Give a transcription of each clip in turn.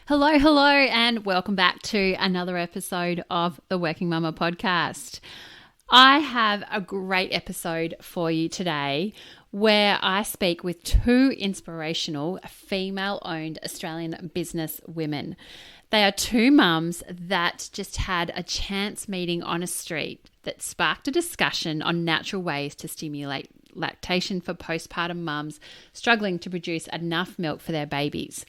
Hello, hello, and welcome back to another episode of the Working Mama podcast. I have a great episode for you today where I speak with two inspirational female-owned Australian business women. They are two mums that just had a chance meeting on a street that sparked a discussion on natural ways to stimulate lactation for postpartum mums struggling to produce enough milk for their babies.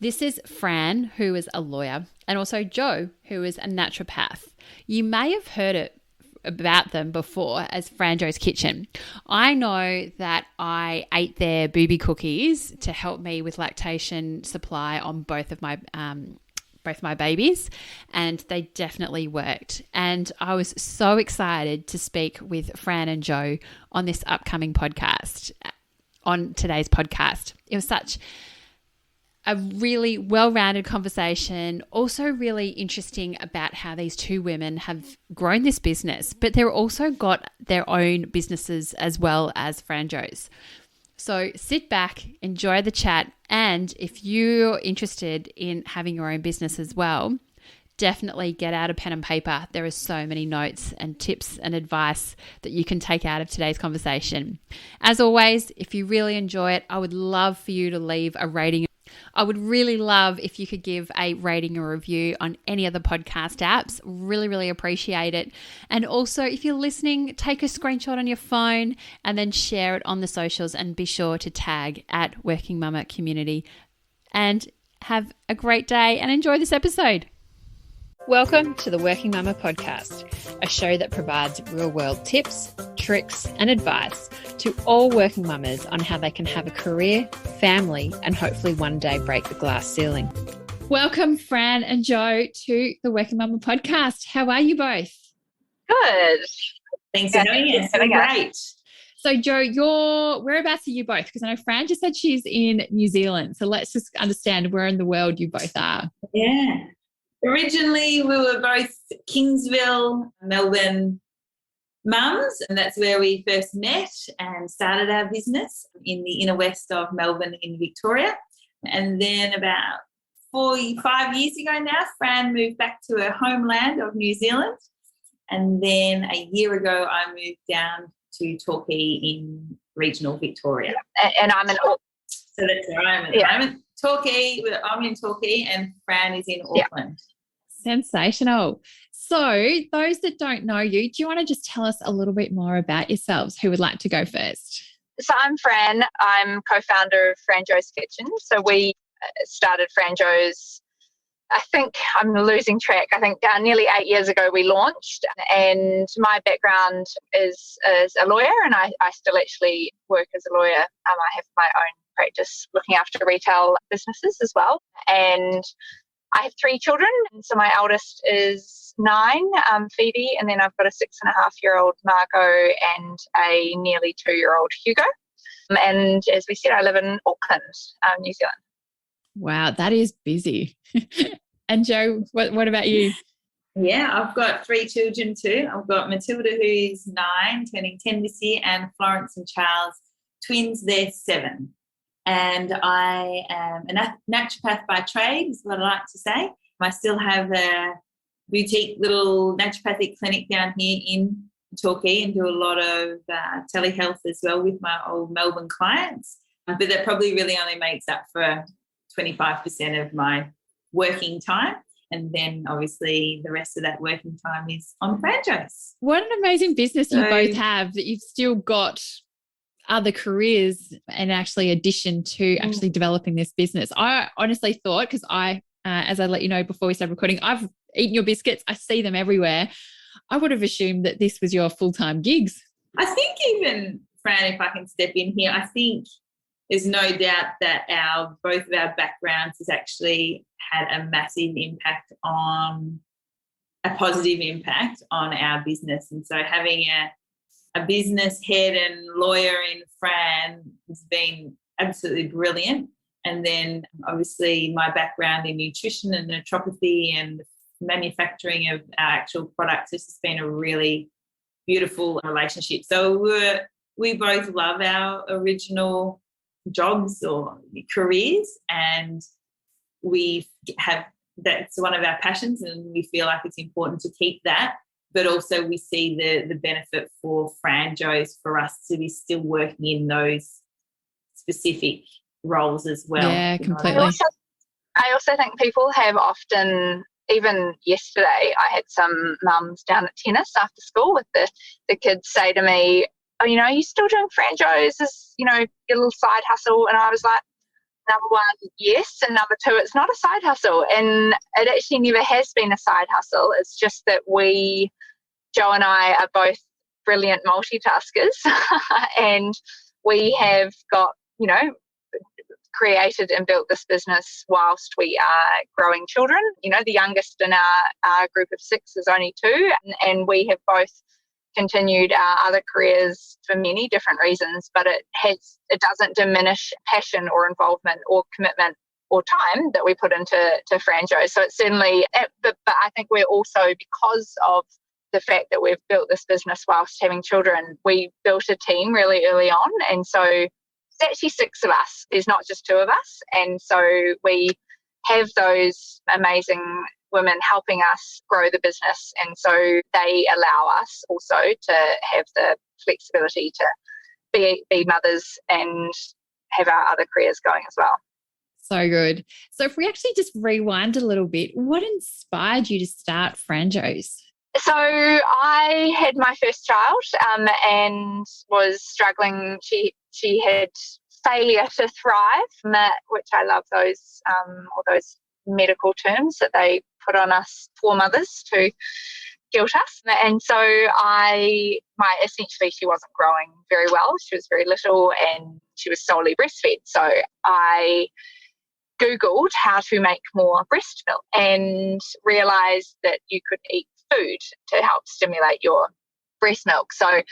This is Fran, who is a lawyer, and also Jo, who is a naturopath. You may have heard about them before as Franjo's Kitchen. I know that I ate their booby cookies to help me with lactation supply on both my babies, and they definitely worked. And I was so excited to speak with Fran and Jo on this upcoming podcast, on today's podcast. It was such a really well-rounded conversation, also really interesting about how these two women have grown this business, but they're also got their own businesses as well as Franjos. So sit back, enjoy the chat, and if you're interested in having your own business as well, definitely get out a pen and paper. There are so many notes and tips and advice that you can take out of today's conversation. As always, if you really enjoy it, I would love for you to leave a rating. I would really love if you could give a rating or review on any of the podcast apps. Really, really appreciate it. And also, if you're listening, take a screenshot on your phone and then share it on the socials, and be sure to tag at Working Mama Community. And have a great day and enjoy this episode. Welcome to the Working Mama podcast, a show that provides real-world tips, tricks, and advice to all working mamas on how they can have a career, family, and hopefully one day break the glass ceiling. Welcome, Fran and Jo, to the Working Mama podcast. How are you both? Good. Thanks for having us. Great. So, Jo, whereabouts are you both? Because I know Fran just said she's in New Zealand. So let's just understand where in the world you both are. Yeah. Originally, we were both Kingsville, Melbourne mums, and that's where we first met and started our business in the inner west of Melbourne in Victoria. And then about 5 years ago now, Fran moved back to her homeland of New Zealand. And then a year ago, I moved down to Torquay in regional Victoria. And I'm in Auckland. So that's where I am at the moment. Torquay, I'm in Torquay and Fran is in Auckland. Sensational. So those that don't know you, do you want to just tell us a little bit more about yourselves? Who would like to go first? So I'm Fran. I'm co-founder of Franjo's Kitchen. So we started Franjo's, I think I'm losing track. I think nearly 8 years ago we launched, and my background is as a lawyer, and I still actually work as a lawyer. I have my own practice looking after retail businesses as well. And I have 3 children. So my eldest is 9, Phoebe, and then I've got a 6.5-year-old Margot and a nearly 2-year-old Hugo. And as we said, I live in Auckland, New Zealand. Wow, that is busy. And Jo, what about you? Yeah, I've got 3 children too. I've got Matilda, who's 9, turning 10 this year, and Florence and Charles, twins, they're 7. And I am a naturopath by trade, is what I like to say. I still have a boutique little naturopathic clinic down here in Torquay and do a lot of telehealth as well with my old Melbourne clients. But that probably really only makes up for 25% of my working time. And then obviously the rest of that working time is on Franjos. What an amazing business you both have, that you've still got other careers and actually addition to actually developing this business. I honestly thought, because as I let you know before we started recording, I've eaten your biscuits. I see them everywhere. I would have assumed that this was your full-time gigs. I think even, Fran, if I can step in here, I think there's no doubt that both of our backgrounds has actually had a massive impact a positive impact on our business. And so having a business head and lawyer in Fran has been absolutely brilliant. And then obviously my background in nutrition and naturopathy and manufacturing of our actual products has just been a really beautiful relationship. So we both love our original jobs or careers, and we have, that's one of our passions, and we feel like it's important to keep that. But also we see the benefit for Franjos for us to be still working in those specific roles as well. Yeah, completely. I also think people have often, even yesterday, I had some mums down at tennis after school with the kids say to me, oh, you know, are you still doing Franjos as, you know, your little side hustle? And I was like, number one, yes, and number two, it's not a side hustle, and it actually never has been a side hustle. It's just that Joe and I are both brilliant multitaskers and we have got, you know, created and built this business whilst we are growing children. You know, the youngest in our group of 6 is only 2, and we have both continued our other careers for many different reasons, but it doesn't diminish passion or involvement or commitment or time that we put into Franjo. So it's certainly, but I think we're also, because of the fact that we've built this business whilst having children, we built a team really early on, and so it's actually 6 of us. There's not just 2 of us, and so we have those amazing women helping us grow the business, and so they allow us also to have the flexibility to be mothers and have our other careers going as well. So good. So if we actually just rewind a little bit, what inspired you to start Franjos? So I had my first child and was struggling. She had failure to thrive, which I love those all those medical terms that they put on us poor mothers to guilt us. And so essentially she wasn't growing very well. She was very little and she was solely breastfed. So I Googled how to make more breast milk and realised that you could eat food to help stimulate your breast milk. So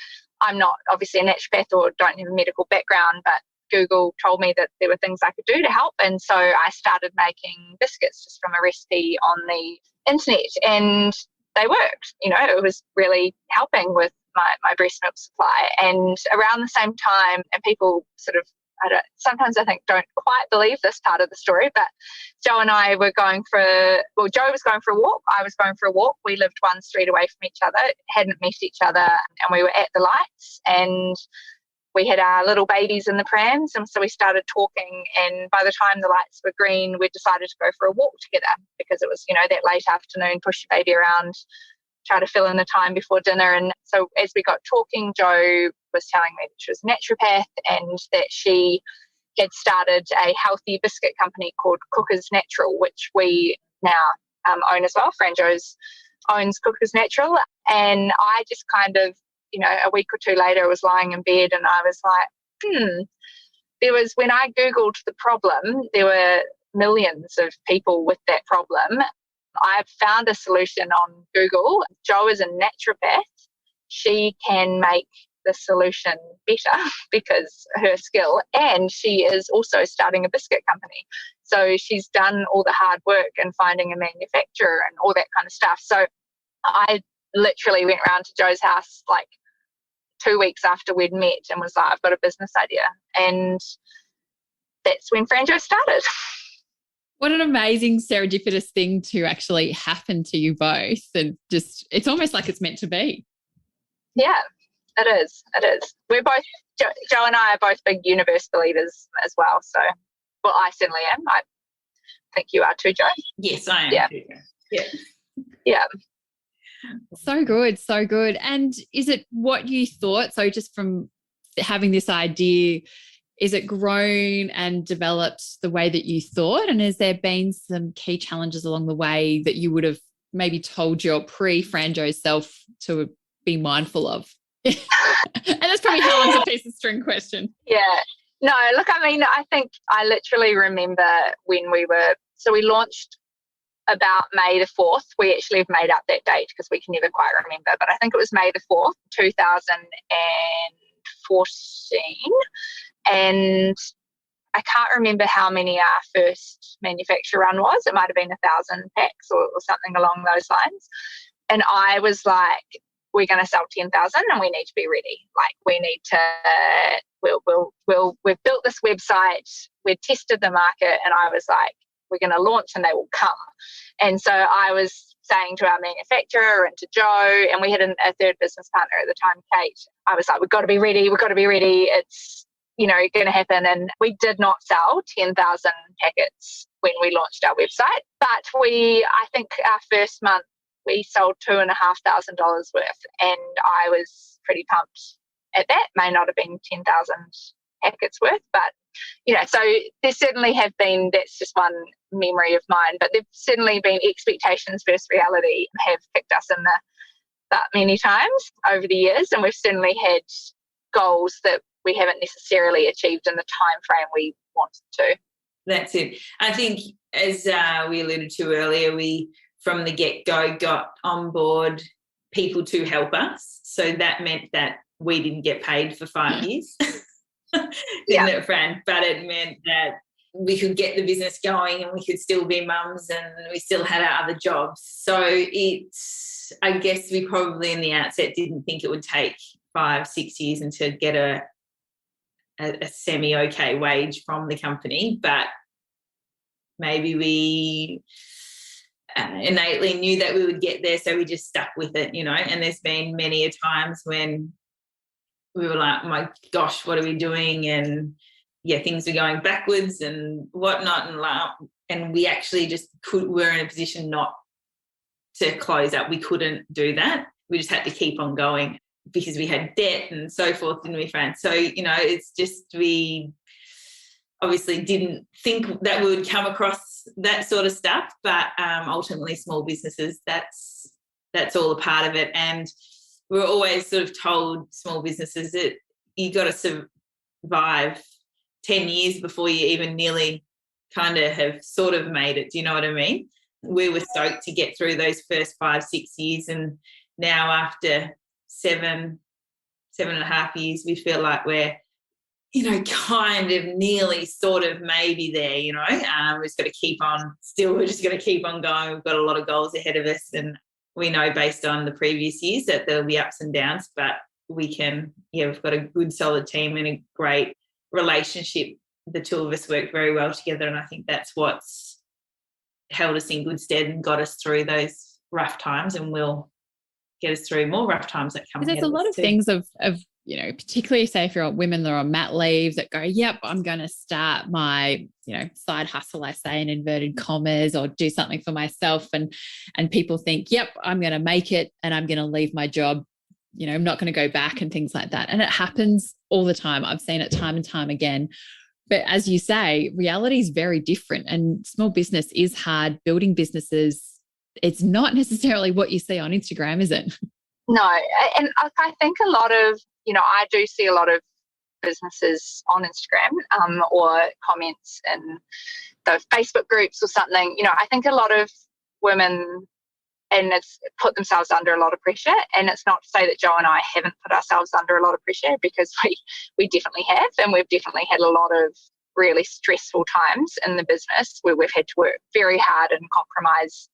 I'm not obviously a naturopath or don't have a medical background, but Google told me that there were things I could do to help. And so I started making biscuits just from a recipe on the internet, and they worked. You know, it was really helping with my breast milk supply. And around the same time, and people sort of, sometimes I think don't quite believe this part of the story, but Joe and I were Joe was going for a walk, I was going for a walk. We lived one street away from each other, hadn't met each other, and we were at the lights, and we had our little babies in the prams, and so we started talking, and by the time the lights were green, we decided to go for a walk together, because it was, you know, that late afternoon, push your baby around, try to fill in the time before dinner. And so as we got talking, Joe was telling me that she was a naturopath and that she had started a healthy biscuit company called Cookers Natural, which we now own as well. Franjos owns Cookers Natural. And I just kind of, you know, a week or two later, I was lying in bed and I was like, when I Googled the problem, there were millions of people with that problem. I found a solution on Google. Jo is a naturopath. She can make the solution better because her skill, and she is also starting a biscuit company. So she's done all the hard work and finding a manufacturer and all that kind of stuff. So I literally went round to Jo's house like 2 weeks after we'd met and was like, I've got a business idea. And that's when Franjo started. What an amazing serendipitous thing to actually happen to you both. And just, it's almost like it's meant to be. Yeah, it is. It is. We're both, Jo and I are both big universe believers as well. So, well, I certainly am. I think you are too, Jo. Yes, I am. Yeah. Too. Yeah. Yeah. So good, so good. And is it what you thought? So just from having this idea, is it grown and developed the way that you thought? And has there been some key challenges along the way that you would have maybe told your pre-Franjo self to be mindful of? And that's probably Helen's a piece of string question. Yeah. No, look, I mean, I think I literally remember when we launched about May the 4th. We actually have made up that date because we can never quite remember, but I think it was May the 4th, 2014. And I can't remember how many our first manufacture run was. It might have been 1,000 packs or something along those lines. And I was like, we're going to sell 10,000 and we need to be ready. Like, we need to, we've built this website, we've tested the market. And I was like, we're going to launch and they will come. And so I was saying to our manufacturer and to Joe, and we had a third business partner at the time, Kate, I was like, we've got to be ready. It's, going to happen. And we did not sell 10,000 packets when we launched our website. But I think our first month, we sold $2,500 worth. And I was pretty pumped at that. May not have been 10,000 packets worth, but so there certainly have been, that's just one memory of mine, but there've certainly been expectations versus reality have kicked us in the butt many times over the years, and we've certainly had goals that we haven't necessarily achieved in the time frame we wanted to. That's it. I think, as we alluded to earlier, we from the get-go got on board people to help us, so that meant that we didn't get paid for 5 years. Didn't it, Fran? But it meant that we could get the business going and we could still be mums and we still had our other jobs. So I guess we probably in the outset didn't think it would take 5-6 years and to get a semi-okay wage from the company, but maybe we innately knew that we would get there, so we just stuck with it, and there's been many a times when we were like, oh my gosh, what are we doing? And things were going backwards and whatnot. And we actually we're in a position not to close up. We couldn't do that. We just had to keep on going because we had debt and so forth, didn't we, Fran? So, it's just, we obviously didn't think that we would come across that sort of stuff, but ultimately small businesses, that's all a part of it. And we're always sort of told, small businesses, that you got to survive 10 years before you even nearly kind of have sort of made it. Do you know what I mean? We were stoked to get through those first 5-6 years, and now after 7.5 years, we feel like we're, kind of nearly sort of maybe there, we're just got to keep on, we're just going to keep on going. We've got a lot of goals ahead of us, and we know based on the previous years that there'll be ups and downs, but we've got a good solid team and a great relationship. The two of us work very well together, and I think that's what's held us in good stead and got us through those rough times, and will get us through more rough times that come. There's a lot of things of particularly say if you're women that are on mat leave that go, yep, I'm going to start my, side hustle, I say in inverted commas, or do something for myself. And people think, yep, I'm going to make it and I'm going to leave my job. I'm not going to go back and things like that. And it happens all the time. I've seen it time and time again. But as you say, reality is very different, and small business is hard. Building businesses, it's not necessarily what you see on Instagram, is it? No. And I think a lot of, I do see a lot of businesses on Instagram or comments in the Facebook groups or something. I think a lot of women it's put themselves under a lot of pressure, and it's not to say that Joe and I haven't put ourselves under a lot of pressure, because we definitely have, and we've definitely had a lot of really stressful times in the business where we've had to work very hard and compromise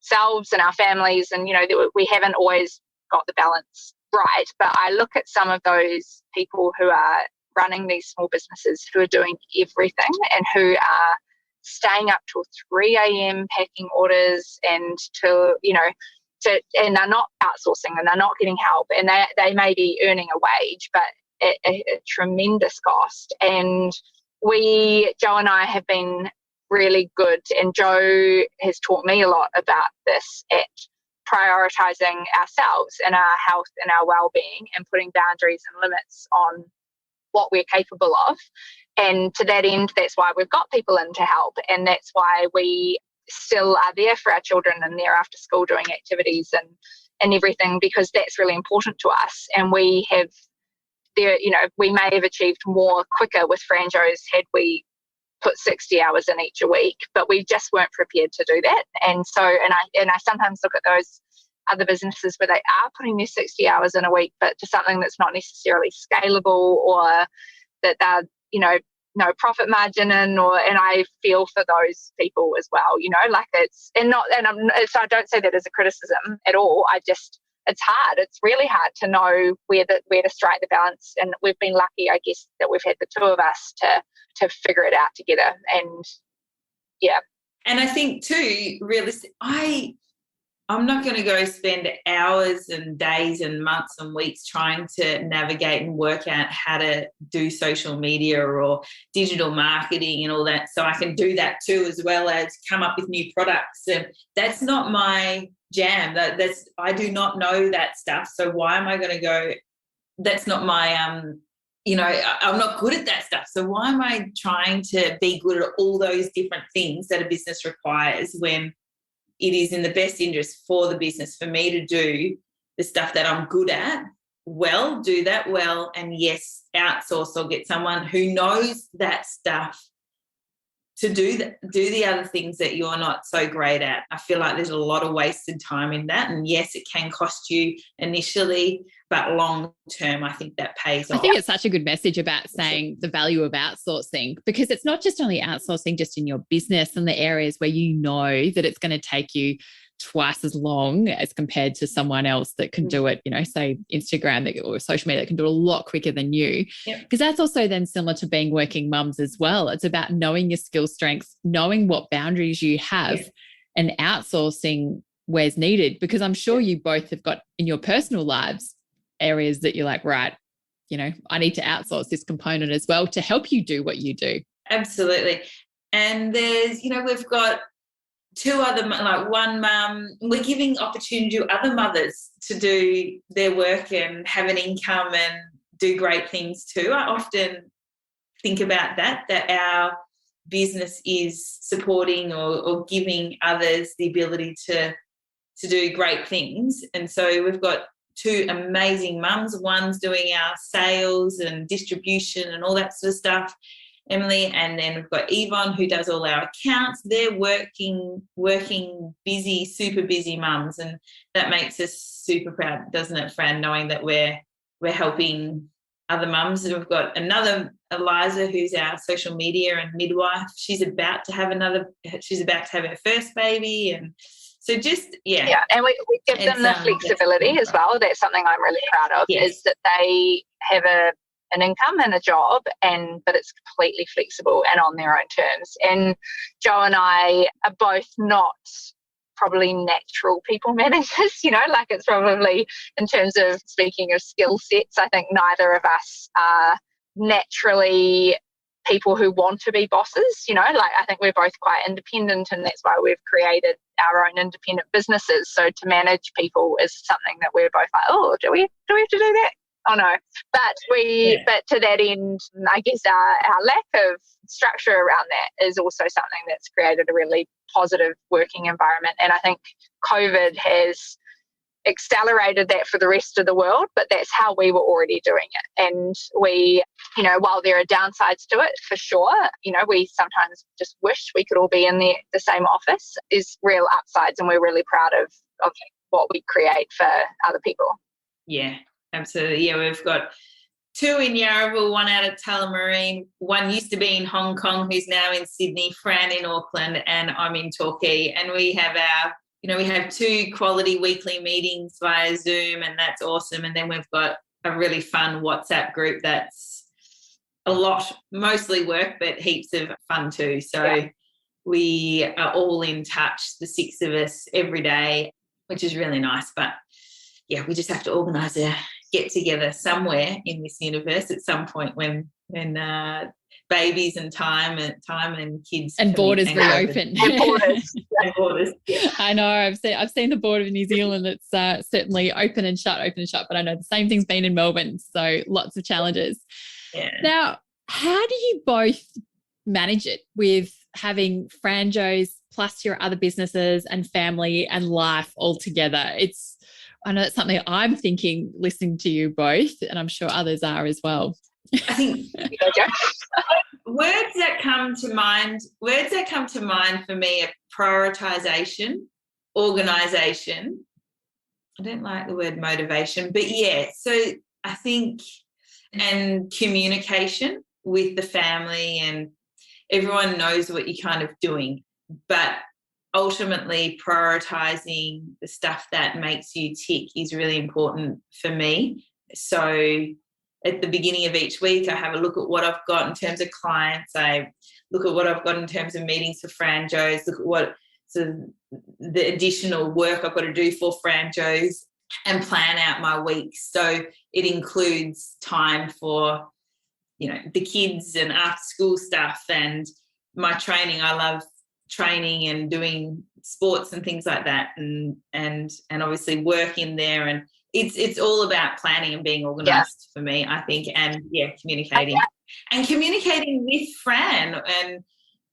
ourselves and our families, and we haven't always got the balance right. But I look at some of those people who are running these small businesses, who are doing everything and who are staying up till 3 a.m. packing orders, and and they're not outsourcing, and they're not getting help, and they may be earning a wage, but at a tremendous cost. And Joe and I have been really good, and Joe has taught me a lot about this, at prioritising ourselves and our health and our well-being, and putting boundaries and limits on what we're capable of. And to that end, that's why we've got people in to help, and that's why we still are there for our children and they're after school doing activities and everything, because that's really important to us. And we may have achieved more quicker with Franjos had we put 60 hours in each a week, but we just weren't prepared to do that. And so, and I sometimes look at those other businesses where they are putting their 60 hours in a week, but to something that's not necessarily scalable, or that they're, no profit margin in, and I feel for those people as well, so I don't say that as a criticism at all. It's hard. It's really hard to know where to strike the balance, and we've been lucky, I guess, that we've had the two of us to figure it out together. And yeah. And I think too, I'm not going to go spend hours and days and months and weeks trying to navigate and work out how to do social media or digital marketing and all that. So I can do that too, as well as come up with new products. And that's not my jam. I do not know that stuff. So why am I going to go? That's not my, I'm not good at that stuff. So why am I trying to be good at all those different things that a business requires when it is in the best interest for the business for me to do the stuff that I'm good at well, do that well, and yes, outsource or get someone who knows that stuff to do the other things that you're not so great at. I feel like there's a lot of wasted time in that. And yes, it can cost you initially, but long term, I think that pays off. I think it's such a good message about saying the value of outsourcing, because it's not just only outsourcing just in your business and the areas where you know that it's going to take you twice as long as compared to someone else that can do it, say Instagram or social media that can do it a lot quicker than you. Because that's also then similar to being working mums as well. It's about knowing your skill strengths, knowing what boundaries you have and outsourcing where's needed. Because I'm sure you both have got in your personal lives areas that you're like, right, I need to outsource this component as well to help you do what you do. Absolutely. And there's, we've got two other, like one mum, we're giving opportunity to other mothers to do their work and have an income and do great things too. I often think about that our business is supporting or giving others the ability to do great things. And so we've got two amazing mums. One's doing our sales and distribution and all that sort of stuff, Emily, and then we've got Yvonne who does all our accounts. They're working busy, super busy mums, and that makes us super proud, doesn't it, Fran, knowing that we're helping other mums. And we've got another Eliza who's our social media and midwife. She's about to have her first baby, and so and we give them the flexibility as well. That's something I'm really proud of, is that they have an income and a job, but it's completely flexible and on their own terms. And Joe and I are both not probably natural people managers, it's probably, in terms of speaking of skill sets, I think neither of us are naturally people who want to be bosses, I think we're both quite independent, and that's why we've created our own independent businesses. So to manage people is something that we're both like, oh, do we have to do that? Oh no. But to that end, I guess our lack of structure around that is also something that's created a really positive working environment. And I think COVID has accelerated that for the rest of the world, but that's how we were already doing it. And we, while there are downsides to it for sure, we sometimes just wish we could all be in the same office. Is real upsides, and we're really proud of what we create for other people. Yeah, absolutely. Yeah, we've got two in Yarraville, one out of Tullamarine, one used to be in Hong Kong who's now in Sydney, Fran in Auckland, and I'm in Torquay. And we have we have two quality weekly meetings via Zoom, and that's awesome. And then we've got a really fun WhatsApp group that's a lot, mostly work, but heaps of fun too. So we are all in touch, the six of us, every day, which is really nice. But we just have to organise a get together somewhere in this universe at some point when babies and time and kids and borders reopen. And borders. Yeah. I know. I've seen the border of New Zealand. It's certainly open and shut. But I know the same thing's been in Melbourne. So lots of challenges. Yeah. Now, how do you both manage it with having Franjos plus your other businesses and family and life all together? I know it's something I'm thinking listening to you both, and I'm sure others are as well. I think words that come to mind for me are prioritization, organization. I don't like the word motivation, but so I think, and communication with the family, and everyone knows what you're kind of doing, but ultimately prioritizing the stuff that makes you tick is really important for me. So at the beginning of each week, I have a look at what I've got in terms of clients. I look at what I've got in terms of meetings for Franjos, look at what sort of the additional work I've got to do for Franjos, and plan out my weeks. So it includes time for, you know, the kids and after school stuff and my training. I love training and doing sports and things like that, and obviously work in there, and it's all about planning and being organized for me, I think, and communicating with Fran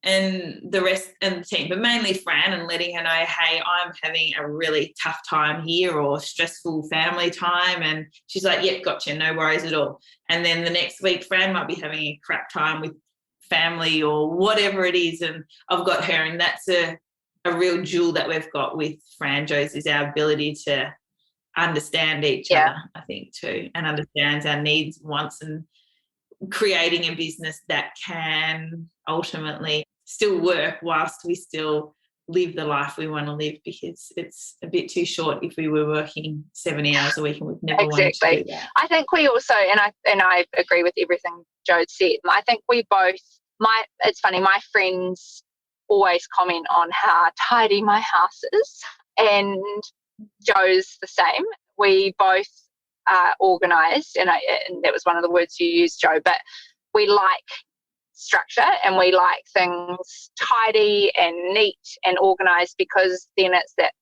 and the rest and the team, but mainly Fran, and letting her know, hey, I'm having a really tough time here or stressful family time, and she's like, yep, gotcha, no worries at all. And then the next week Fran might be having a crap time with family or whatever it is, and I've got her, and that's a real jewel that we've got with Franjos, is our ability to understand each other, I think, too, and understands our needs, wants, and creating a business that can ultimately still work whilst we still live the life we want to live, because it's a bit too short if we were working 70 hours a week, and we've never wanted to do that. I think we also, and I agree with everything Jo said, I think we both, it's funny, my friends always comment on how tidy my house is, and Jo's the same. We both are organised, and that was one of the words you used, Jo, but we like structure and we like things tidy and neat and organised, because then it's that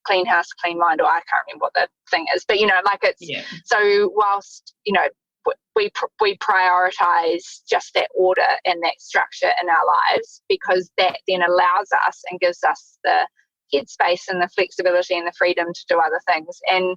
clean house, clean mind, or I can't remember what the thing is, but, you know, like it's, so whilst, you know, we prioritise just that order and that structure in our lives, because that then allows us and gives us the headspace and the flexibility and the freedom to do other things. And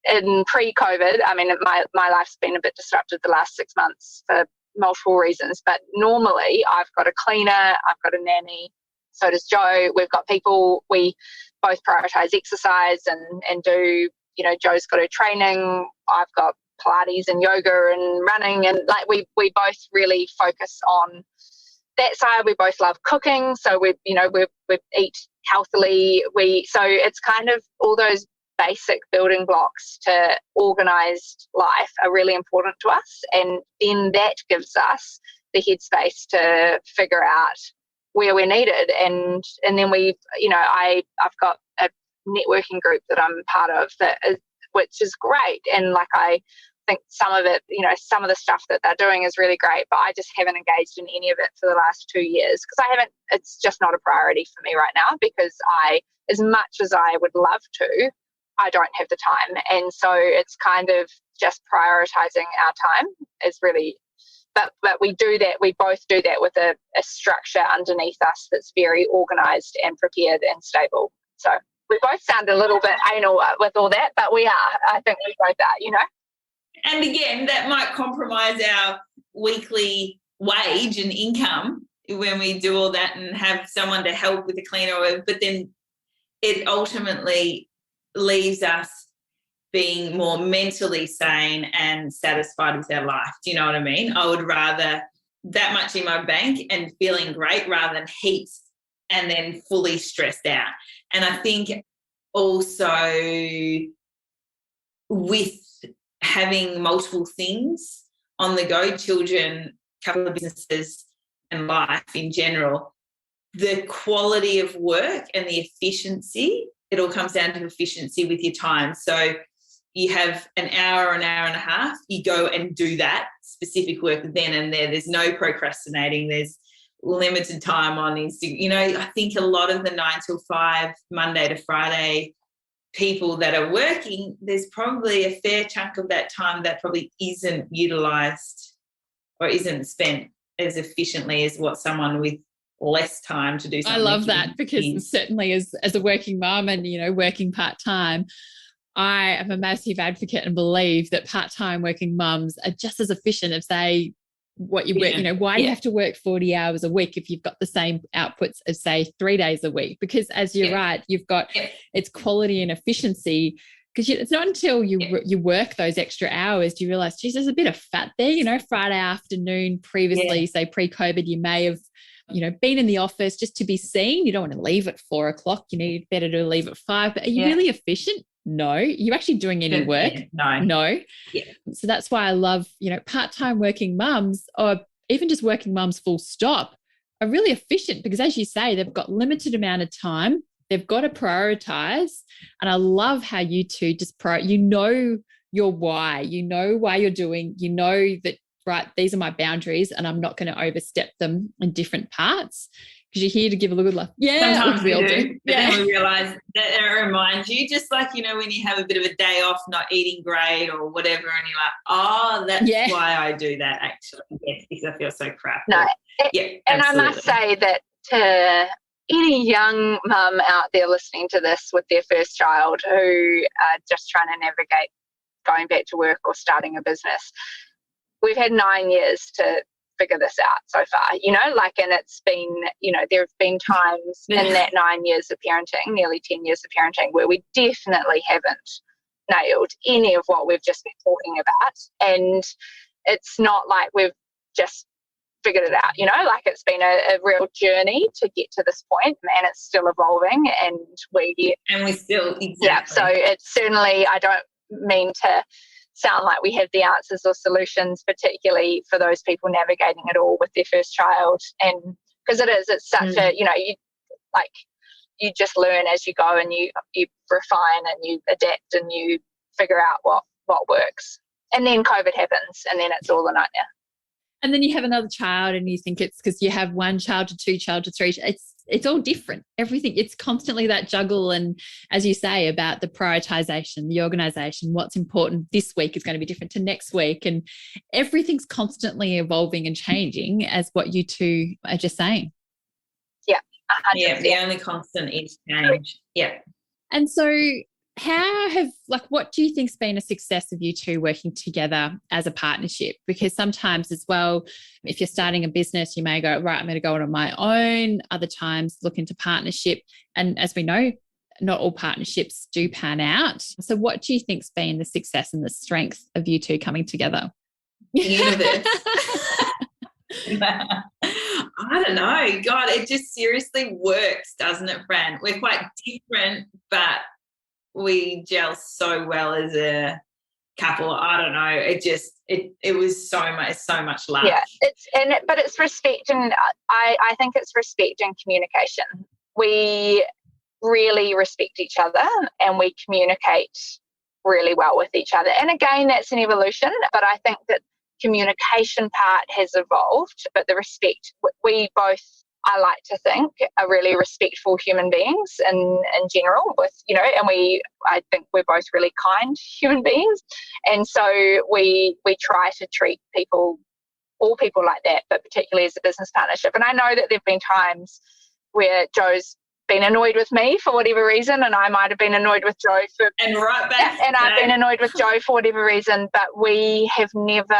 in pre-COVID, I mean, my life's been a bit disrupted the last 6 months for multiple reasons, but normally I've got a cleaner, I've got a nanny, so does Jo. We've got people, we both prioritise exercise and do, you know, Jo's got her training, I've got Pilates and yoga and running, and like we both really focus on that side. We both love cooking, so we eat healthily. So it's kind of all those basic building blocks to organised life are really important to us, and then that gives us the headspace to figure out where we're needed, and then we, you know, I've got a networking group that I'm part of which is great, and like I think some of it, you know, some of the stuff that they're doing is really great, but I just haven't engaged in any of it for the last 2 years because it's just not a priority for me right now, because as much as I would love to, I don't have the time. And so it's kind of just prioritizing our time is really, but we do that, we both do that with a structure underneath us that's very organized and prepared and stable. So we both sound a little bit anal with all that, but we are. I think we both are, you know. And again, that might compromise our weekly wage and income when we do all that and have someone to help with the cleaner, but then it ultimately leaves us being more mentally sane and satisfied with our life. Do you know what I mean? I would rather that much in my bank and feeling great rather than heaps and then fully stressed out. And I think also with having multiple things on the go, children, couple of businesses and life in general, the quality of work and the efficiency, it all comes down to efficiency with your time. So you have an hour and a half, you go and do that specific work then and there. There's no procrastinating. There's limited time on Instagram. You know, I think a lot of the 9 till 5, Monday to Friday people that are working, there's probably a fair chunk of that time that probably isn't utilised or isn't spent as efficiently as what someone with less time to do something. I love that, because certainly as a working mum and, you know, working part-time, I am a massive advocate and believe that part-time working mums are just as efficient as what you work, you know, why do you have to work 40 hours a week if you've got the same outputs as, say, 3 days a week? Because as you're right, you've got it's quality and efficiency, because it's not until you work those extra hours do you realise, geez, there's a bit of fat there. You know, Friday afternoon previously, say pre-COVID, you may have, you know, been in the office just to be seen. You don't want to leave at 4 o'clock. You need better to leave at 5. But are you really efficient? No. Are you actually doing any work? No. Yeah. So that's why I love, you know, part-time working mums, or even just working mums full stop, are really efficient because, as you say, they've got limited amount of time. They've got to prioritize. And I love how you two just your why, why you're doing, that, right, these are my boundaries and I'm not going to overstep them in different parts, because you're here to give a little laugh. Yeah, sometimes we all do. But yeah. then we realise that it reminds you, just like, when you have a bit of a day off, not eating great or whatever, and you're like, oh, that's why I do that actually. Yes, because I feel so crap. No. Yeah, and absolutely. I must say that to any young mum out there listening to this with their first child who are just trying to navigate going back to work or starting a business, we've had 9 years to figure this out so far, and it's been, there have been times in that 9 years of parenting, nearly 10 years of parenting, where we definitely haven't nailed any of what we've just been talking about. And it's not like we've just figured it out, it's been a real journey to get to this point, and it's still evolving, and we still, exactly. Yeah, so it's certainly, I don't mean to sound like we have the answers or solutions, particularly for those people navigating it all with their first child. And because it's such a, you just learn as you go, and you refine and you adapt and you figure out what works. And then COVID happens, and then it's all a nightmare. And then you have another child, and you think it's because you have one child to two child to three. It's all different. Everything. It's constantly that juggle. And as you say about the prioritization, the organization, what's important this week is going to be different to next week. And everything's constantly evolving and changing, as what you two are just saying. Yeah. 100%. Yeah. The only constant is change. Yeah. And so what do you think's been a success of you two working together as a partnership? Because sometimes as well, if you're starting a business, you may go, right, I'm going to go on my own. Other times look into partnership. And as we know, not all partnerships do pan out. So what do you think's been the success and the strength of you two coming together? The universe. I don't know. God, it just seriously works, doesn't it, Fran? We're quite different, but we gel so well as a couple. I don't know. It was so much love. Yeah, but it's respect, and I think it's respect and communication. We really respect each other, and we communicate really well with each other. And again, that's an evolution, but I think that communication part has evolved, but the respect, we both, I like to think, are really respectful human beings in general, with, and I think we're both really kind human beings. And so we try to treat all people like that, but particularly as a business partnership. And I know that there've been times where Joe's been annoyed with me for whatever reason, and I might have been annoyed with Joe and right back. And I've been annoyed with Joe for whatever reason, but we have never,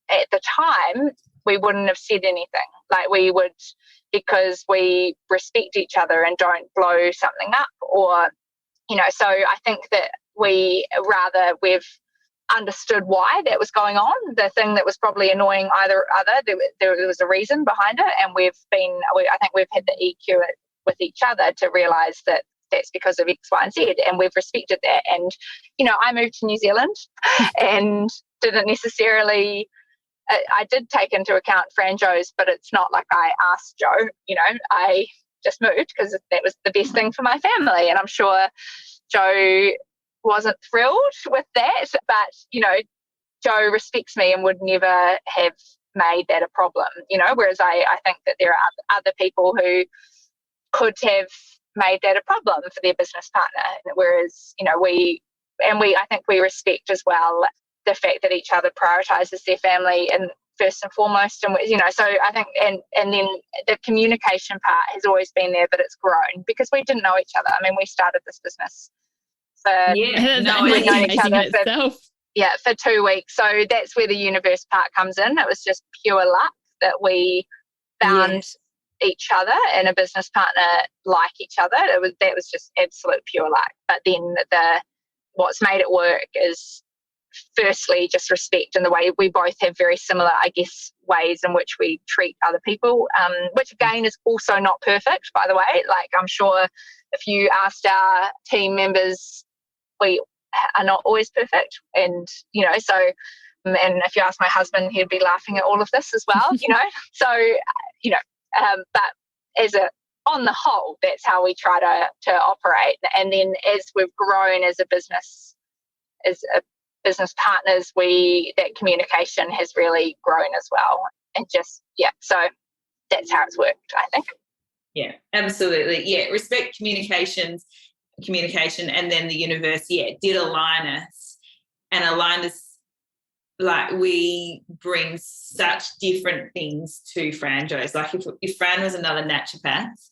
at the time, we wouldn't have said anything. Like we would, because we respect each other and don't blow something up, or, so I think that we've understood why that was going on. The thing that was probably annoying either other, there was a reason behind it, and I think we've had the EQ with each other to realise that that's because of X, Y, and Z, and we've respected that. And, I moved to New Zealand and didn't necessarily, I did take into account Franjos, but it's not like I asked Joe, I just moved because that was the best thing for my family. And I'm sure Joe wasn't thrilled with that, but, Joe respects me and would never have made that a problem, whereas I think that there are other people who could have made that a problem for their business partner, whereas, I think we respect as well the fact that each other prioritises their family and first and foremost, and so I think, and then the communication part has always been there, but it's grown because we didn't know each other. I mean, we started this business for for 2 weeks, so that's where the universe part comes in. It was just pure luck that we found each other and a business partner like each other. That was just absolute pure luck. But then what's made it work is firstly just respect, and the way we both have very similar, I guess, ways in which we treat other people, which again is also not perfect, by the way. Like, I'm sure if you asked our team members, we are not always perfect, and and if you ask my husband, he'd be laughing at all of this as well. So But on the whole, that's how we try to operate. And then as we've grown as a business partners, that communication has really grown as well. And so that's how it's worked, I think. Yeah, absolutely. Yeah, respect communication, and then the universe, did align us and aligned us. Like, we bring such different things to Franjos. Like, if Fran was another naturopath,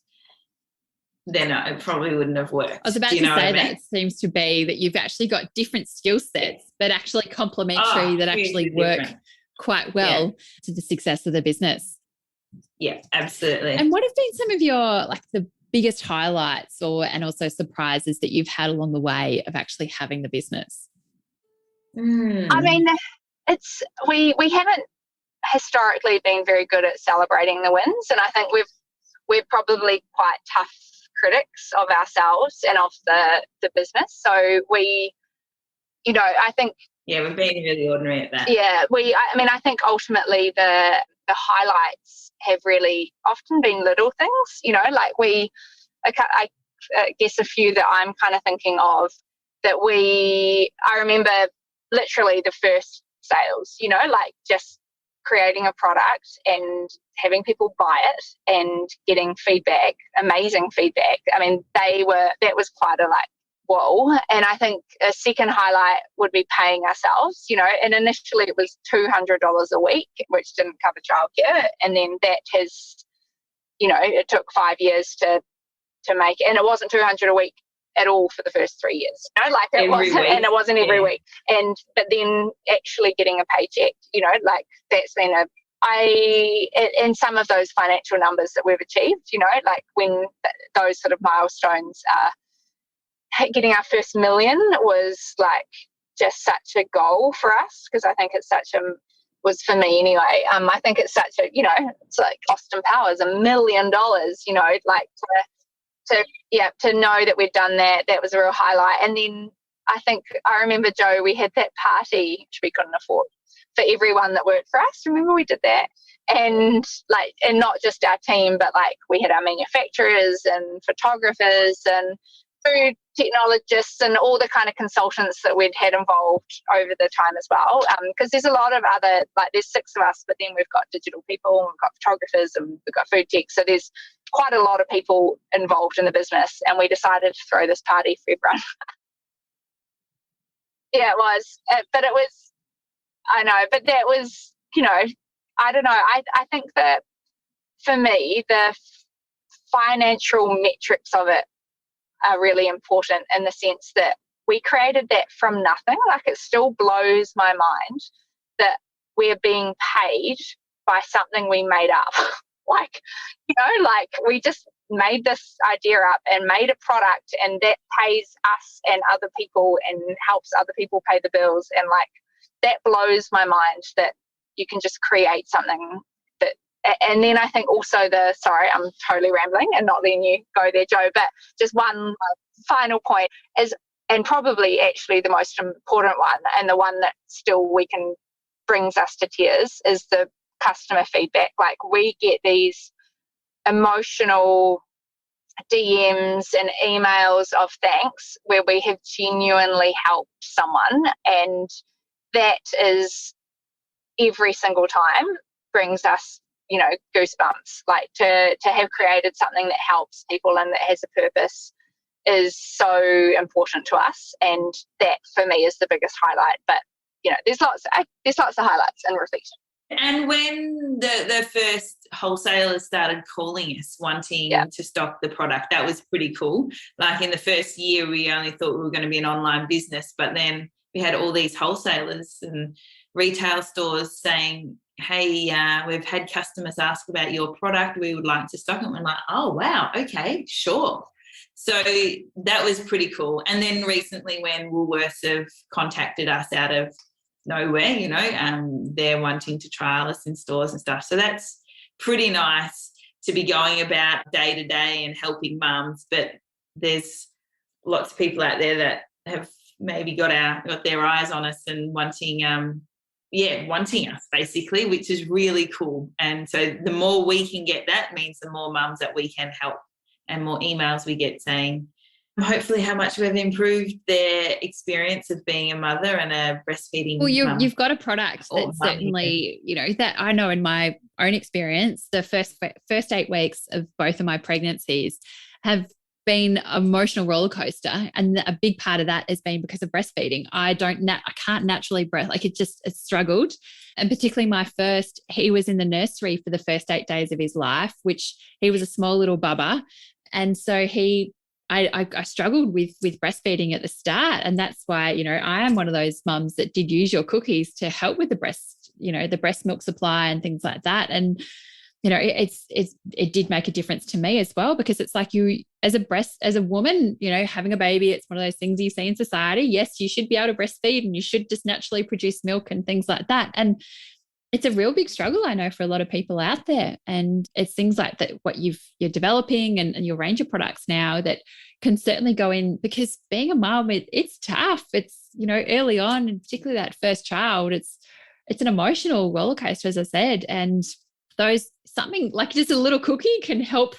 then it probably wouldn't have worked. I was about to say that it seems to be that you've actually got different skill sets, but actually complementary that actually work quite well to the success of the business. Yeah, absolutely. And what have been some of your, the biggest highlights and also surprises that you've had along the way of actually having the business? I mean, we haven't historically been very good at celebrating the wins, and I think we're probably quite tough critics of ourselves and of the business. So I think we've been really ordinary at that. Yeah, I think ultimately the highlights have really often been little things. I guess a few that I'm kind of thinking of that I remember literally the first sales, just creating a product and having people buy it and getting feedback, amazing feedback. I mean, that was quite a whoa. And I think a second highlight would be paying ourselves, and initially it was $200 a week, which didn't cover childcare. And then that has, it took 5 years to make it. And it wasn't $200 a week at all for the first 3 years. It wasn't every week. But then actually getting a paycheck, that's been and some of those financial numbers that we've achieved, when those sort of milestones are getting our first million was just such a goal for us, because I think it's was for me anyway. I think it's such a, it's like Austin Powers, $1 million, to know that we'd done that was a real highlight. And then I remember, Joe, we had that party which we couldn't afford for everyone that worked for us. Remember we did that? And and not just our team, but we had our manufacturers and photographers and food technologists and all the kind of consultants that we'd had involved over the time as well. Because there's a lot of other, there's 6 of us, but then we've got digital people and we've got photographers and we've got food tech. So there's quite a lot of people involved in the business, and we decided to throw this party for everyone. Yeah, it was. But it was, I know, but that was, I don't know. I think that for me, the financial metrics of it are really important, in the sense that we created that from nothing. It still blows my mind that we're being paid by something we made up. We just made this idea up and made a product, and that pays us and other people and helps other people pay the bills. And that blows my mind that you can just create something that. And then I think also sorry, I'm totally rambling and not letting you go there, Joe, but just one final point is, and probably actually the most important one, and the one that still brings us to tears, is the customer feedback. We get these emotional DMs and emails of thanks where we have genuinely helped someone, and that is every single time brings us goosebumps. To have created something that helps people and that has a purpose is so important to us, and that for me is the biggest highlight. But there's lots of highlights and reflection. And when the first wholesalers started calling us wanting to stock the product, that was pretty cool. In the first year, we only thought we were going to be an online business, but then we had all these wholesalers and retail stores saying, hey, we've had customers ask about your product, we would like to stock it. And we're like, oh, wow, okay, sure. So that was pretty cool. And then recently when Woolworths have contacted us out of nowhere, they're wanting to trial us in stores and stuff. So that's pretty nice to be going about day to day and helping mums. But there's lots of people out there that have maybe got their eyes on us and wanting wanting us basically, which is really cool. And so the more we can get, that means the more mums that we can help, and more emails we get saying hopefully how much we've improved their experience of being a mother and a breastfeeding Well, mum. you've got a product that certainly, that I know in my own experience, the first 8 weeks of both of my pregnancies have been an emotional roller coaster, and a big part of that has been because of breastfeeding. I can't naturally breast, like it struggled, and particularly my first, he was in the nursery for the first 8 days of his life, which he was a small little bubba, and so I struggled with breastfeeding at the start, and that's why I am one of those mums that did use your cookies to help with the breast milk supply and things like that, and it did make a difference to me as well, because it's like you as a woman, having a baby, it's one of those things you see in society. Yes, you should be able to breastfeed and you should just naturally produce milk and things like that. And it's a real big struggle, I know, for a lot of people out there. And it's things like that, what you're developing and your range of products now that can certainly go in, because being a mom, it's tough. It's, early on, and particularly that first child, it's an emotional roller coaster, as I said. And something like just a little cookie can help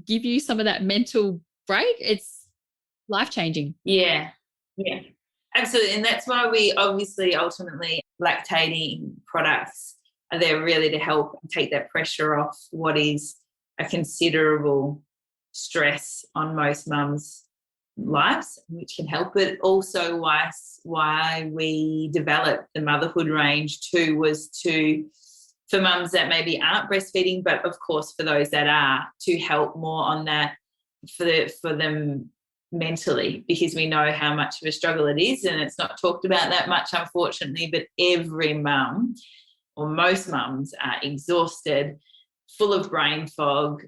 give you some of that mental break. It's life-changing. Yeah, absolutely. And that's why we obviously ultimately lactating products are there really to help take that pressure off what is a considerable stress on most mums' lives, which can help. But also why we developed the motherhood range too was for mums that maybe aren't breastfeeding, but of course for those that are, to help more on that for them mentally, because we know how much of a struggle it is, and it's not talked about that much, unfortunately. But every mum, or most mums, are exhausted, full of brain fog,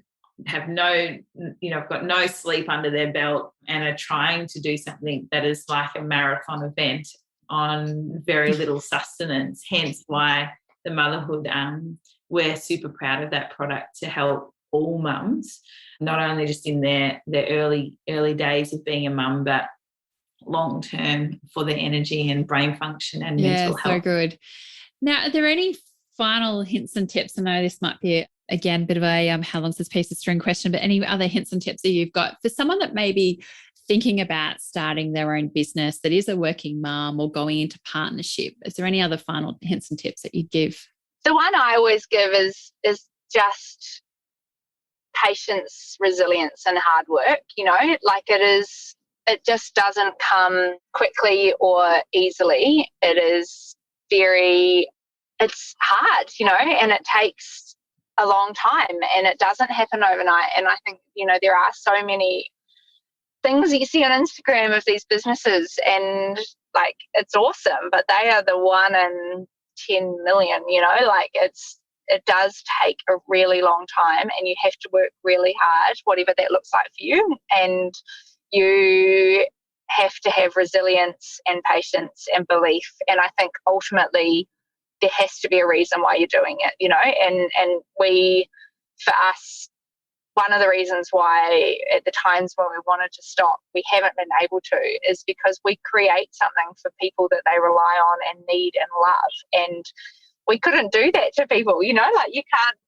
have got no sleep under their belt, and are trying to do something that is like a marathon event on very little sustenance. Hence why the motherhood, we're super proud of that product to help all mums, not only just in their early days of being a mum, but long term for their energy and brain function and mental health. So good. Now, are there any final hints and tips? I know this might be, again, a bit of a how long's this piece of string question, but any other hints and tips that you've got for someone that may be thinking about starting their own business, that is a working mum or going into partnership? Is there any other final hints and tips that you'd give? The one I always give is just patience, resilience, and hard work. Like it just doesn't come quickly or easily. It's hard, and it takes a long time, and it doesn't happen overnight. And I think, there are so many things that you see on Instagram of these businesses, and like it's awesome, but they are the 1 in 10 million, it does take a really long time, and you have to work really hard, whatever that looks like for you. And you have to have resilience and patience and belief. And I think ultimately there has to be a reason why you're doing it, and for us, one of the reasons why at the times when we wanted to stop, we haven't been able to, is because we create something for people that they rely on and need and love. And we couldn't do that to people, you can't,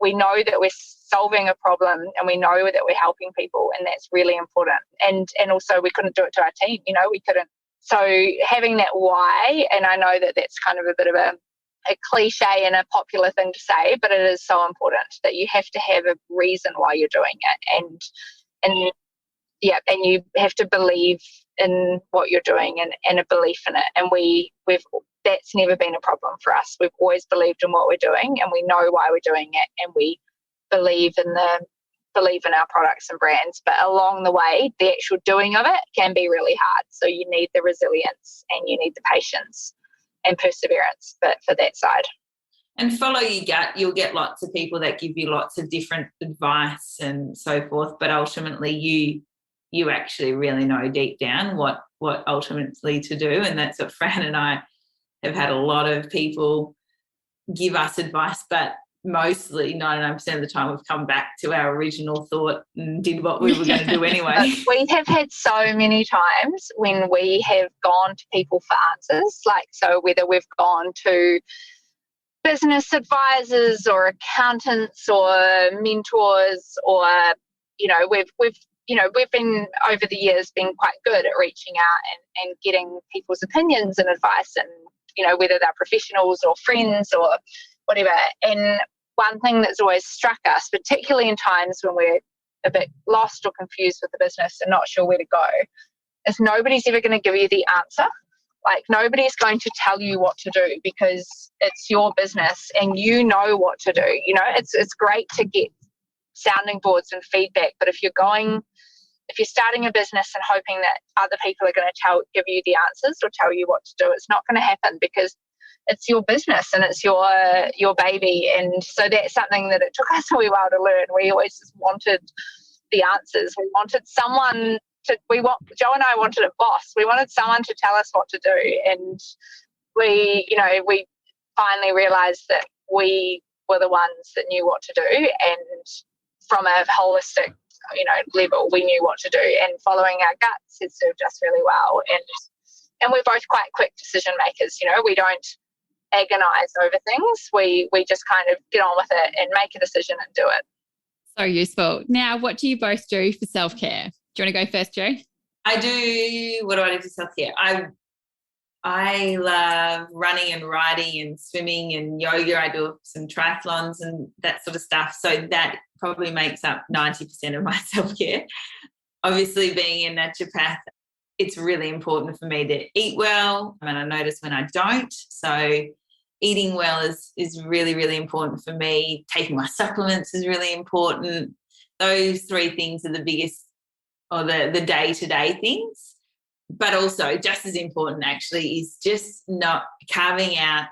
we know that we're solving a problem, and we know that we're helping people, and that's really important. And also we couldn't do it to our team, we couldn't. So having that why, and I know that that's kind of a bit of a cliche and a popular thing to say, but it is so important that you have to have a reason why you're doing it, and you have to believe in what you're doing and a belief in it. And that's never been a problem for us. We've always believed in what we're doing, and we know why we're doing it, and we believe in our products and brands. But along the way, the actual doing of it can be really hard. So you need the resilience, and you need the patience and perseverance for that side. And follow your gut. You'll get lots of people that give you lots of different advice and so forth, but ultimately you actually really know deep down what ultimately to do. And that's what Fran and I have had a lot of people give us advice, but mostly 99% of the time we've come back to our original thought and did what we were going to do anyway. We have had so many times when we have gone to people for answers, like, so whether we've gone to business advisors or accountants or mentors, or we've been over the years been quite good at reaching out and getting people's opinions and advice, and whether they're professionals or friends or whatever. And one thing that's always struck us, particularly in times when we're a bit lost or confused with the business and not sure where to go, is nobody's ever going to give you the answer. Like, nobody's going to tell you what to do, because it's your business and you know what to do. It's great to get sounding boards and feedback, but if you're starting a business and hoping that other people are going to give you the answers or tell you what to do, it's not going to happen, because it's your business and it's your baby. And so that's something that it took us a wee while to learn. We always just wanted the answers. We wanted someone Joe and I wanted a boss. We wanted someone to tell us what to do. And we finally realized that we were the ones that knew what to do. And from a holistic, level, we knew what to do. And following our guts has served us really well. And we're both quite quick decision makers. We don't agonize over things. We just kind of get on with it and make a decision and do it. So useful. Now, what do you both do for self-care? Do you want to go first, Jo? What do I do for self-care? I love running and riding and swimming and yoga. I do some triathlons and that sort of stuff. So that probably makes up 90% of my self-care. Obviously, being a naturopath, it's really important for me to eat well, and I notice when I don't. So eating well is really, really important for me. Taking my supplements is really important. Those three things are the biggest, or the day-to-day things. But also just as important actually is just not carving out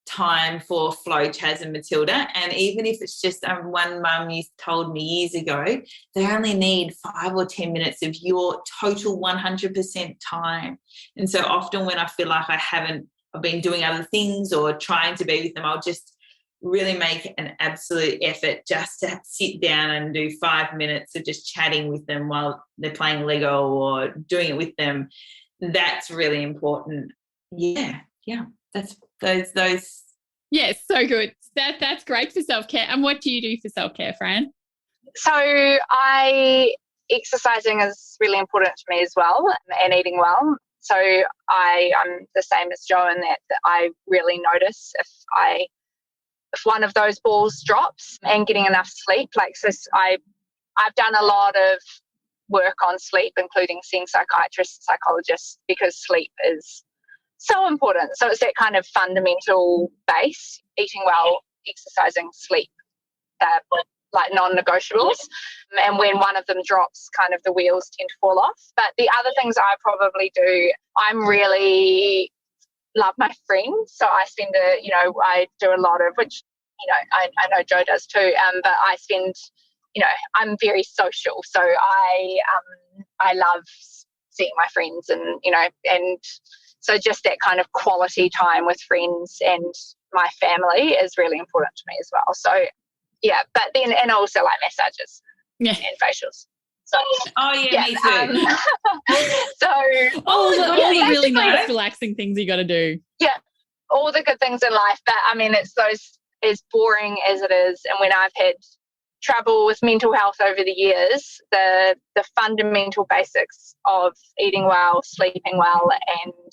time for Flo, Chaz and Matilda. And even if it's just one mum told me years ago, they only need 5 or 10 minutes of your total 100% time. And so often when I feel like I've been doing other things or trying to be with them, I'll just really make an absolute effort just to sit down and do 5 minutes of just chatting with them while they're playing Lego or doing it with them. That's really important. Yeah. That's those. Yes, so good. That's great for self-care. And what do you do for self-care, Fran? So exercising is really important to me as well, and eating well. So I'm the same as Jo in that I really notice if one of those balls drops, and getting enough sleep. I've done a lot of work on sleep, including seeing psychiatrists and psychologists, because sleep is so important. So it's that kind of fundamental base: eating well, exercising, sleep, like non-negotiables. And when one of them drops, kind of the wheels tend to fall off. But the other things I probably do, I'm really love my friends. So I spend I do a lot of, which, I know Jo does too, but I spend, I'm very social. So I love seeing my friends and so just that kind of quality time with friends and my family is really important to me as well. So yeah, but then, and also like massages and facials. So, me too. So all the really nice, relaxing things you got to do. Yeah, all the good things in life. But I mean, it's those, as boring as it is, and when I've had trouble with mental health over the years, the fundamental basics of eating well, sleeping well, and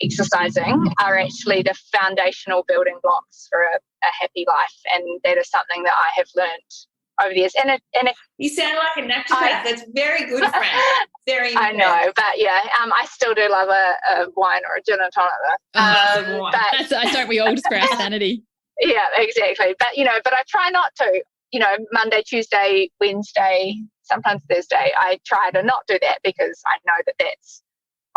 exercising are actually the foundational building blocks for a happy life. And that is something that I have learned over the years. And you sound like a naturopath. That's very good, Fran. Very. I know, but yeah, I still do love a wine or a gin and tonic. Don't we all just for our sanity? Yeah, exactly. But but I try not to. Monday, Tuesday, Wednesday, sometimes Thursday, I try to not do that, because I know that that's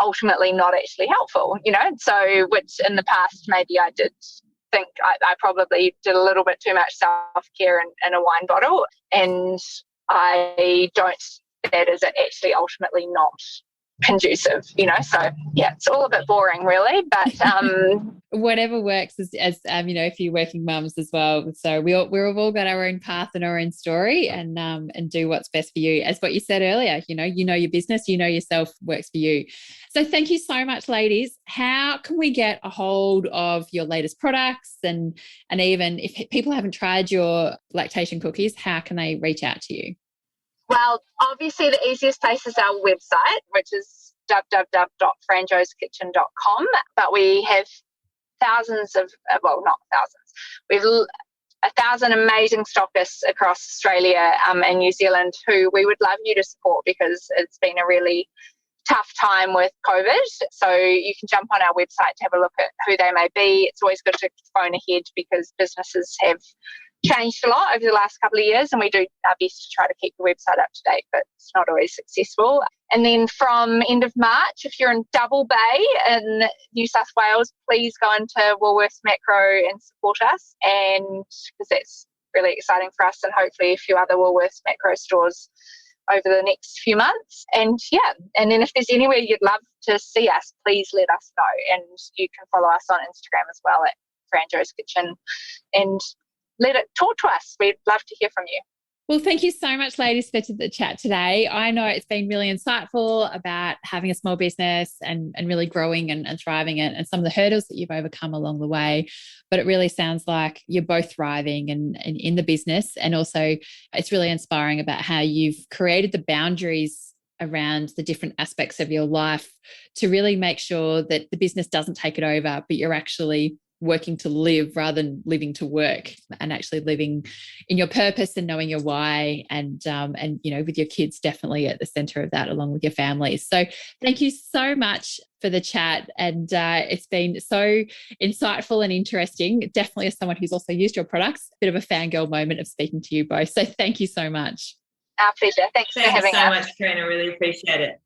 ultimately not actually helpful. So which in the past maybe I did think I probably did a little bit too much self-care in a wine bottle, and I don't. That is actually ultimately not conducive, so yeah, it's all a bit boring really, but whatever works as if you're working mums as well. So we've all got our own path and our own story, and do what's best for you. As what you said earlier, you know your business, yourself, works for you. So thank you so much, ladies. How can we get a hold of your latest products, and even if people haven't tried your lactation cookies, how can they reach out to you? Well, obviously the easiest place is our website, which is www.franjoskitchen.com, but we have thousands of, well, not thousands, we've 1,000 amazing stockists across Australia and New Zealand who we would love you to support, because it's been a really tough time with COVID. So you can jump on our website to have a look at who they may be. It's always good to phone ahead, because businesses have changed a lot over the last couple of years, and we do our best to try to keep the website up to date, but it's not always successful. And then from end of March, if you're in Double Bay in New South Wales, please go into Woolworths Macro and support us, and because that's really exciting for us, and hopefully a few other Woolworths Macro stores over the next few months. And and then if there's anywhere you'd love to see us, please let us know, and you can follow us on Instagram as well at Franjo's Kitchen, and talk to us. We'd love to hear from you. Well, thank you so much, ladies, for the chat today. I know it's been really insightful about having a small business and really growing and thriving, and some of the hurdles that you've overcome along the way. But it really sounds like you're both thriving and in the business. And also it's really inspiring about how you've created the boundaries around the different aspects of your life to really make sure that the business doesn't take it over, but you're actually working to live rather than living to work, and actually living in your purpose and knowing your why, and with your kids definitely at the center of that, along with your families. So thank you so much for the chat, and it's been so insightful and interesting. Definitely, as someone who's also used your products, a bit of a fangirl moment of speaking to you both. So thank you so much. Our pleasure. Thanks for having us. Thanks so much, Fran. I really appreciate it.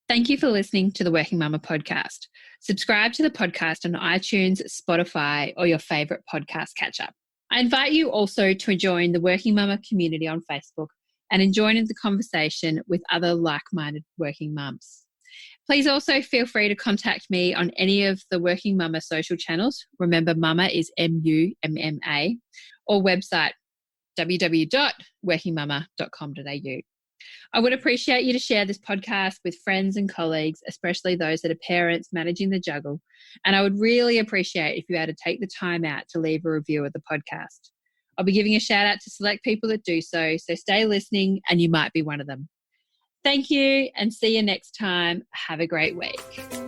Thank you for listening to the Working Mama podcast. Subscribe to the podcast on iTunes, Spotify, or your favorite podcast catcher. I invite you also to join the Working Mama community on Facebook and join in the conversation with other like-minded working mums. Please also feel free to contact me on any of the Working Mama social channels. Remember, Mama is MUMMA, or website www.workingmama.com.au. I would appreciate you to share this podcast with friends and colleagues, especially those that are parents managing the juggle. And I would really appreciate if you had to take the time out to leave a review of the podcast. I'll be giving a shout out to select people that do so stay listening, and you might be one of them. Thank you, and see you next time. Have a great week.